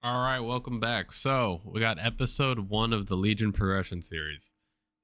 All right, welcome back. So we got episode 1 of the Legion progression series.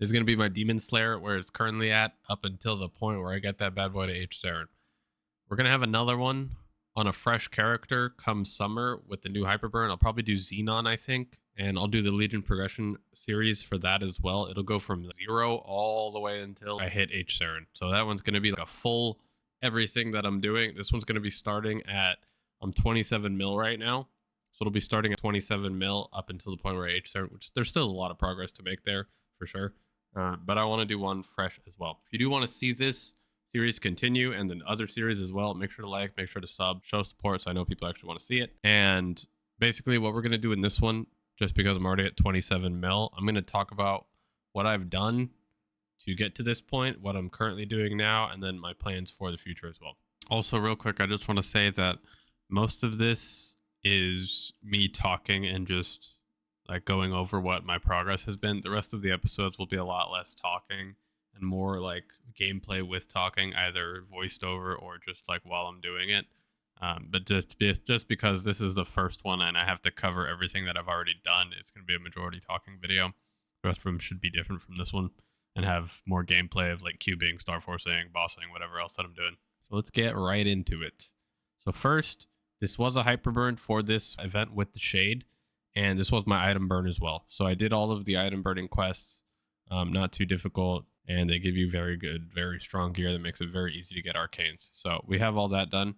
This is going to be my Demon Slayer, where it's currently at, up until the point where I get that bad boy to H Saren. We're going to have another one on a fresh character come summer with the new Hyperburn. I'll probably do Xenon, I think, and I'll do the Legion progression series for that as well. It'll go from 0 all the way until I hit H Saren. So that one's going to be like a full everything that I'm doing. This one's going to be starting at, I'm 27 mil right now. So it'll be starting at 27 mil up until the point where H Saren, which there's still a lot of progress to make there for sure. But I want to do one fresh as well. If you do want to see this series continue and then other series as well, make sure to like, make sure to sub, show support so I know people actually want to see it. And basically what we're going to do in this one, just because I'm already at 27 mil, I'm going to talk about what I've done to get to this point, what I'm currently doing now, and then my plans for the future as well. Also, real quick, I just want to say that most of this is me talking and just like going over what my progress has been. The rest of the episodes will be a lot less talking and more like gameplay with talking, either voiced over or just like while I'm doing it. But just because this is the first one and I have to cover everything that I've already done, it's going to be a majority talking video. The rest of them should be different from this one and have more gameplay of like cubing, star forcing, bossing, whatever else that I'm doing. So let's get right into it. So first, this was a hyperburn for this event with the shade, and this was my item burn as well. So I did all of the item burning quests, not too difficult, and they give you very good, very strong gear that makes it very easy to get arcanes. So we have all that done.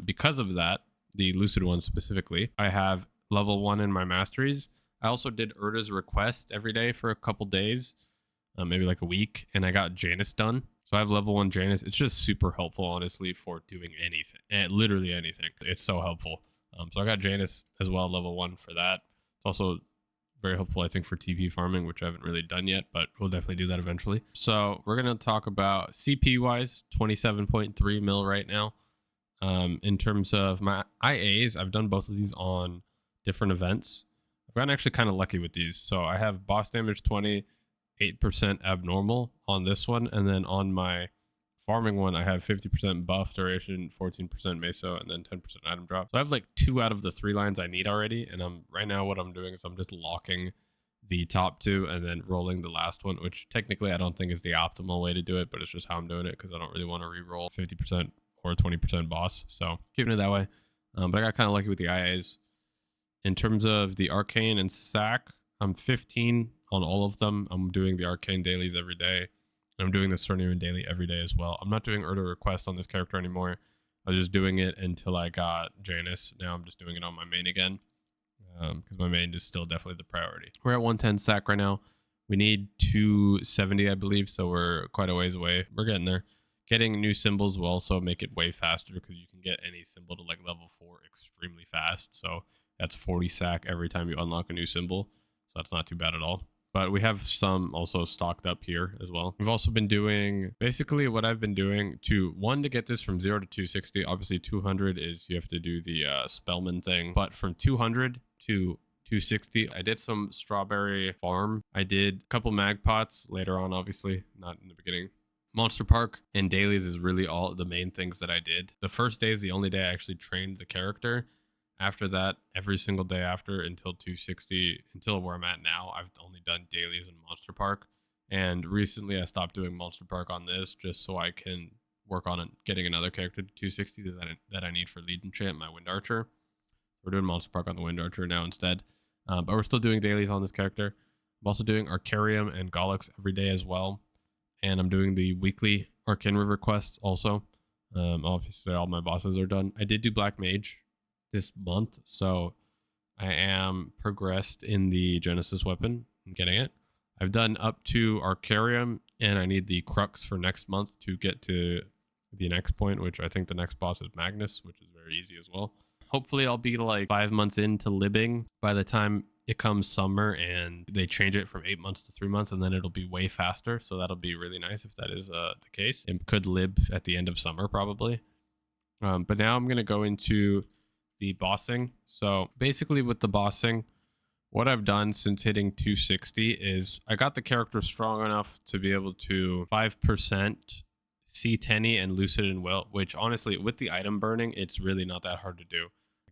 Because of that, the lucid one specifically, I have level 1 in my masteries. I also did Urda's request every day for a couple days, maybe like a week, and I got Janus done. So I have level 1 Janus. It's just super helpful, honestly, for doing anything. And literally anything. It's so helpful. So I got Janus as well, level 1 for that. It's also very helpful, I think, for TP farming, which I haven't really done yet, but we'll definitely do that eventually. So we're going to talk about CP-wise, 27.3 mil right now. In terms of my IAs, I've done both of these on different events. I've gotten actually kind of lucky with these. So I have boss damage 20, 8% abnormal on this one, and then on my farming one I have 50% buff duration, 14% meso, and then 10% item drop. So I have like 2 out of the 3 lines I need already, and I'm right now what I'm doing is I'm just locking the top 2 and then rolling the last one, which technically I don't think is the optimal way to do it, but it's just how I'm doing it because I don't really want to re-roll 50% or 20% boss, so keeping it that way. But I got kind of lucky with the IAs. In terms of the arcane and sack, I'm 15 on all of them. I'm doing the arcane dailies every day. I'm doing the Cernian daily every day as well. I'm not doing Urda requests on this character anymore. I was just doing it until I got Janus. Now I'm just doing it on my main again, because my main is still definitely the priority. We're at 110 sack right now. We need 270, I believe, so we're quite a ways away. We're getting there. Getting new symbols will also make it way faster because you can get any symbol to like level 4 extremely fast. So that's 40 sack every time you unlock a new symbol. So that's not too bad at all. But we have some also stocked up here as well. We've also been doing basically what I've been doing to get this from 0 to 260. Obviously 200 is you have to do the Spellman thing. But from 200 to 260, I did some strawberry farm. I did a couple mag pots later on, obviously, not in the beginning. Monster Park and dailies is really all the main things that I did. The first day is the only day I actually trained the character. After that, every single day after until 260, until where I'm at now, I've only done dailies in Monster Park. And recently I stopped doing Monster Park on this just so I can work on getting another character to 260 that I need for lead enchant, my Wind Archer. We're doing Monster Park on the Wind Archer now instead. But we're still doing dailies on this character. I'm also doing Arcarium and Gollux every day as well. And I'm doing the weekly Arcane River quests also. Obviously all my bosses are done. I did do Black Mage this month, so I am progressed in the Genesis weapon. I'm getting it. I've done up to Arcarium, and I need the Crux for next month to get to the next point, which I think the next boss is Magnus, which is very easy as well. Hopefully I'll be like 5 months into libbing by the time it comes summer and they change it from 8 months to 3 months, and then it'll be way faster. So that'll be really nice if that is the case. It could lib at the end of summer probably. But now I'm going to go into the bossing. So basically with the bossing, what I've done since hitting 260 is I got the character strong enough to be able to 5% C10 and Lucid and Will, which honestly with the item burning, it's really not that hard to do.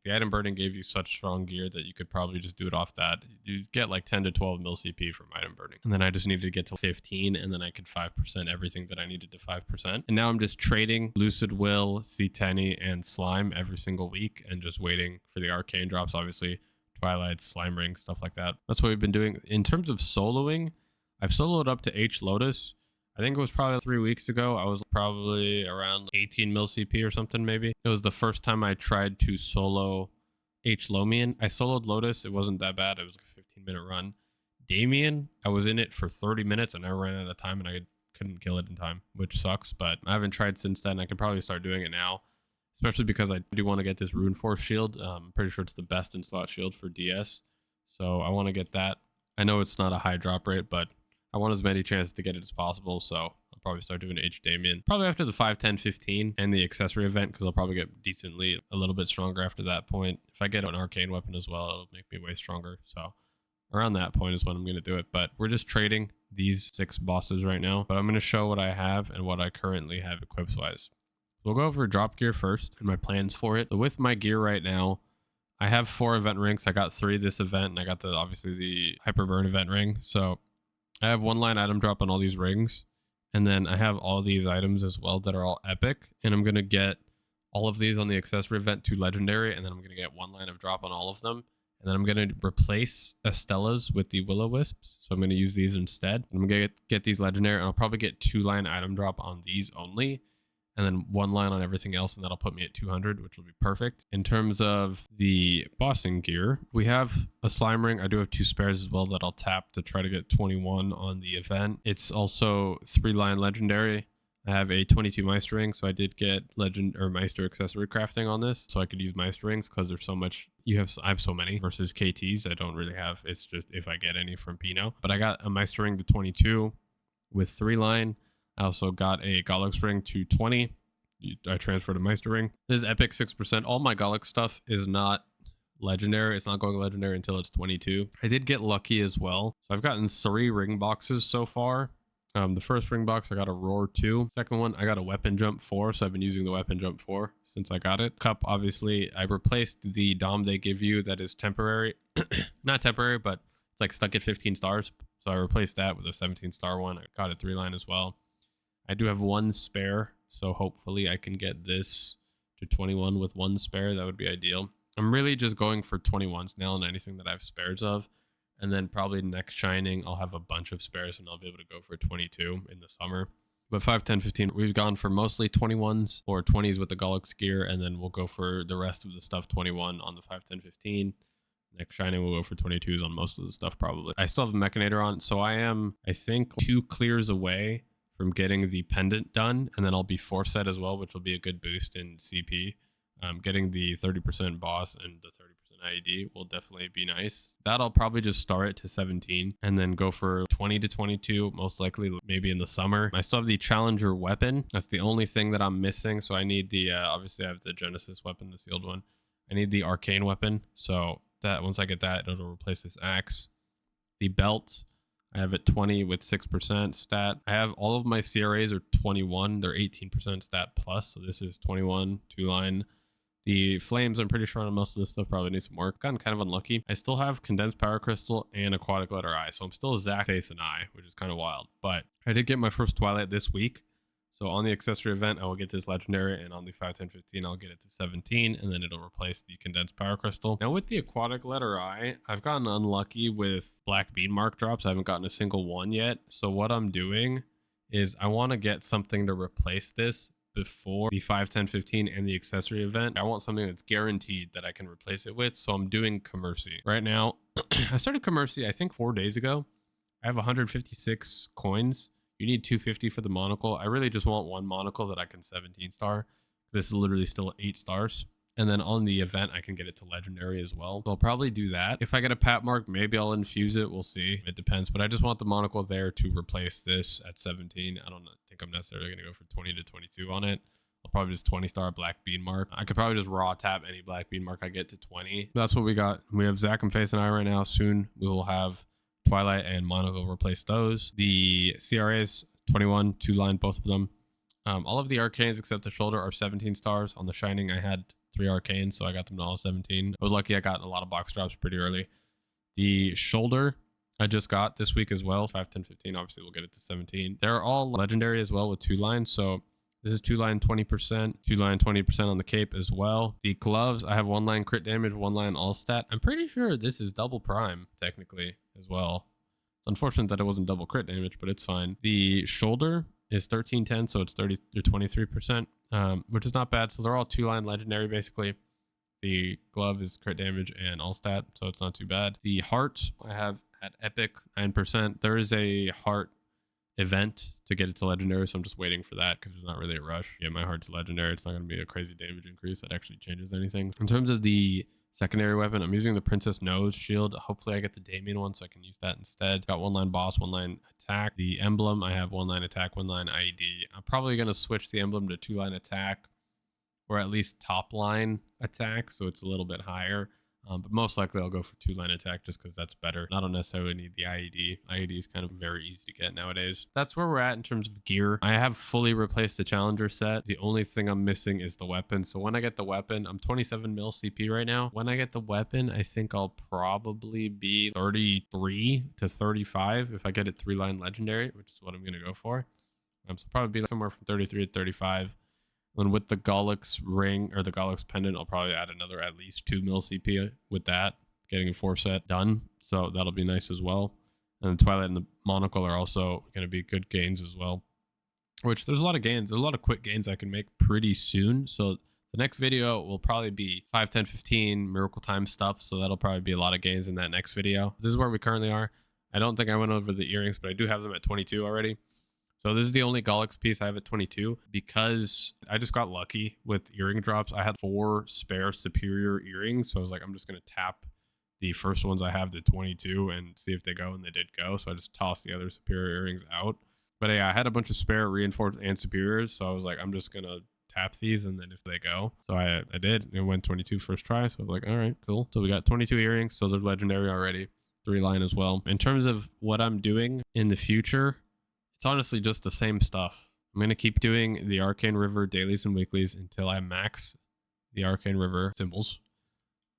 The item burning gave you such strong gear that you could probably just do it off that. You get like 10 to 12 mil CP from item burning. And then I just needed to get to 15, and then I could 5% everything that I needed to 5%. And now I'm just trading Lucid Will, C10, and Slime every single week and just waiting for the arcane drops, obviously. Twilight, Slime Ring, stuff like that. That's what we've been doing. In terms of soloing, I've soloed up to H Lotus. I think it was probably 3 weeks ago. I was probably around 18 mil CP or something, maybe. It was the first time I tried to solo H Lomian. I soloed Lotus. It wasn't that bad. It was like a 15-minute run. Damien, I was in it for 30 minutes and I ran out of time and I couldn't kill it in time, which sucks. But I haven't tried since then. I could probably start doing it now, especially because I do want to get this Rune Force shield. I'm pretty sure it's the best in slot shield for DS. So I want to get that. I know it's not a high drop rate, but I want as many chances to get it as possible, so I'll probably start doing H Damien. Probably after the 5, 10, 15 and the accessory event, because I'll probably get decently a little bit stronger after that point. If I get an arcane weapon as well, it'll make me way stronger. So around that point is when I'm going to do it. But we're just trading these 6 bosses right now. But I'm going to show what I have and what I currently have equips-wise. We'll go over drop gear first and my plans for it. So with my gear right now, I have 4 event rings. I got 3 this event, and I got obviously the Hyperburn event ring. So I have 1 line item drop on all these rings, and then I have all these items as well that are all epic, and I'm going to get all of these on the accessory event to legendary, and then I'm going to get 1 line of drop on all of them, and then I'm going to replace Estella's with the Will-O-Wisps, so I'm going to use these instead. I'm going to get these legendary, and I'll probably get 2 line item drop on these only, and then 1 line on everything else, and that'll put me at 200, which will be perfect. In terms of the bossing gear, we have a slime ring. I do have 2 spares as well that I'll tap to try to get 21 on the event. It's also 3 line legendary. I have a 22 Meister ring, so I did get legend or Meister accessory crafting on this, so I could use Meister rings because there's so much. I have so many versus KTs. I don't really have. It's just if I get any from Pino. But I got a Meister ring to 22 with 3 line. I also got a Gollux ring to 20. I transferred a Meister ring. This is epic 6%. All my Gollux stuff is not legendary. It's not going legendary until it's 22. I did get lucky as well. So I've gotten 3 ring boxes so far. The first ring box, I got a Roar 2. Second one, I got a Weapon Jump 4. So I've been using the Weapon Jump 4 since I got it. Cup, obviously, I replaced the Dom they give you that is temporary. Not temporary, but it's like stuck at 15 stars. So I replaced that with a 17-star one. I got a 3 line as well. I do have 1 spare, so hopefully I can get this to 21 with 1 spare. That would be ideal. I'm really just going for 21s now and anything that I have spares of. And then probably next Shining, I'll have a bunch of spares and I'll be able to go for 22 in the summer. But 5, 10, 15, we've gone for mostly 21s or 20s with the Gollux gear. And then we'll go for the rest of the stuff 21 on the 5, 10, 15. Next Shining, we'll go for 22s on most of the stuff probably. I still have a Mechanator on, so I am, I think, 2 clears away from getting the pendant done, and then I'll be 4 set as well, which will be a good boost in CP. Getting the 30% boss and the 30% IED will definitely be nice. That I'll probably just start it to 17 and then go for 20 to 22, most likely maybe in the summer. I still have the Challenger weapon. That's the only thing that I'm missing. So I need the, obviously I have the Genesis weapon, the sealed one. I need the Arcane weapon. So that once I get that, it'll replace this axe. The belt, I have it 20 with 6% stat. I have all of my CRAs are 21. They're 18% stat plus. So this is 21, 2 line. The flames, I'm pretty sure on most of this stuff probably needs some work. Gotten kind of unlucky. I still have condensed power crystal and aquatic letter eye. So I'm still a Zac face and eye, which is kind of wild. But I did get my first Twilight this week. So on the accessory event, I will get this legendary, and on the 5, 10, 15, I'll get it to 17, and then it'll replace the condensed power crystal. Now with the aquatic letter eye, I've gotten unlucky with black bead mark drops. I haven't gotten a single one yet. So what I'm doing is I want to get something to replace this before the 5, 10, 15 and the accessory event. I want something that's guaranteed that I can replace it with. So I'm doing Commercy. Right now, I started Commercy, I think 4 days ago. I have 156 coins. You need 250 for the monocle. I really just want 1 monocle that I can 17 star. This is literally still 8 stars. And then on the event, I can get it to legendary as well. So I'll probably do that. If I get a pat mark, maybe I'll infuse it. We'll see. It depends. But I just want the monocle there to replace this at 17. I don't think I'm necessarily going to go for 20 to 22 on it. I'll probably just 20 star black bean mark. I could probably just raw tap any black bean mark I get to 20. That's what we got. We have Zac and Face and I right now. Soon we will have Twilight and monocle replace those. The CRAs, 21, 2 line, both of them. All of the arcanes except the shoulder are 17 stars. On the Shining, I had 3 arcanes, so I got them to all 17. I was lucky I got a lot of box drops pretty early. The shoulder I just got this week as well, 5, 10, 15. Obviously, we'll get it to 17. They're all legendary as well with 2 line. So this is 2 line 20%, 2 line 20% on the cape as well. The gloves, I have 1 line crit damage, 1 line all stat. I'm pretty sure this is double prime technically as well. It's unfortunate that it wasn't double crit damage, but it's fine. The shoulder is 1310, so it's 30 or 23%, which is not bad. So they're all 2 line legendary basically. The glove is crit damage and all stat, so it's not too bad. The heart I have at epic 9%. There is a heart event to get it to legendary, so I'm just waiting for that because there's not really a rush. Yeah, my heart's legendary. It's not going to be a crazy damage increase that actually changes anything. In terms of the secondary weapon, I'm using the Princess Nose shield. Hopefully I get the Damien one so I can use that instead. Got 1 line boss, 1 line attack. The emblem, I have 1 line attack, 1 line IED. I'm probably going to switch the emblem to 2 line attack, or at least top line attack, so it's a little bit higher. But most likely I'll go for 2 line attack just because that's better. I don't necessarily need the IED. IED is kind of very easy to get nowadays. That's where we're at in terms of gear. I have fully replaced the Challenger set. The only thing I'm missing is the weapon. So when I get the weapon, I'm 27 mil CP right now. When I get the weapon, I think I'll probably be 33 to 35 if I get it 3 line legendary, which is what I'm going to go for. So probably be like somewhere from 33 to 35. And with the Gollux ring or the Gollux pendant, I'll probably add another at least 2 mil CP with that, getting a 4 set done. So that'll be nice as well. And the Twilight and the Monocle are also going to be good gains as well. Which there's a lot of gains. There's a lot of quick gains I can make pretty soon. So the next video will probably be 5, 10, 15 Miracle Time stuff. So that'll probably be a lot of gains in that next video. This is where we currently are. I don't think I went over the earrings, but I do have them at 22 already. So this is the only Gollux piece I have at 22 because I just got lucky with earring drops. I had 4 spare superior earrings. So I was like, I'm just going to tap the first ones I have to 22 and see if they go, and they did go. So I just tossed the other superior earrings out. But yeah, I had a bunch of spare reinforced and superiors. So I was like, I'm just going to tap these and then if they go. So I did. It went 22 first try. So I was like, all right, cool. So we got 22 earrings. So they're legendary already. 3 line as well. In terms of what I'm doing in the future, it's honestly just the same stuff. I'm going to keep doing the Arcane River dailies and weeklies until I max the Arcane River symbols.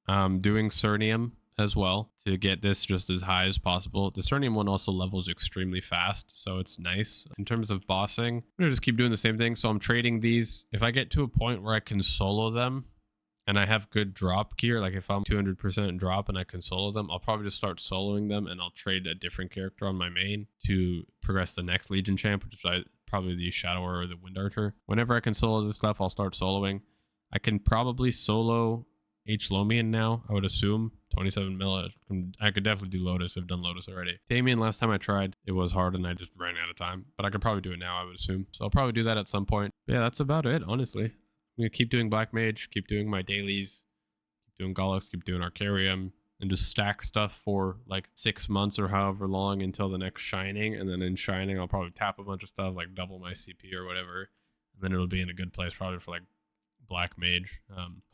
Doing Cernium as well to get this just as high as possible. The Cernium one also levels extremely fast, so it's nice. In terms of bossing, I'm going to just keep doing the same thing. So I'm trading these. If I get to a point where I can solo them, and I have good drop gear, like if I'm 200% drop and I can solo them, I'll probably just start soloing them and I'll trade a different character on my main to progress the next Legion champ, which is probably the Shadower or the Wind Archer. Whenever I can solo this stuff, I'll start soloing. I can probably solo H. Lomian now, I would assume. 27 mil. I could definitely do Lotus. I've done Lotus already. Damien, last time I tried, it was hard and I just ran out of time. But I could probably do it now, I would assume. So I'll probably do that at some point. But yeah, that's about it, honestly. I'm going to keep doing Black Mage, keep doing my dailies, keep doing Gollux, keep doing Arcarium, and just stack stuff for like 6 months or however long until the next Shining. And then in Shining, I'll probably tap a bunch of stuff, like double my CP or whatever. And then it'll be in a good place probably for like Black Mage.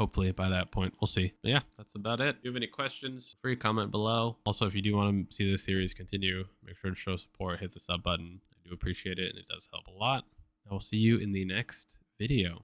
Hopefully by that point, we'll see. But yeah, that's about it. If you have any questions, free comment below. Also, if you do want to see this series continue, make sure to show support, hit the sub button. I do appreciate it, and it does help a lot. I will see you in the next video.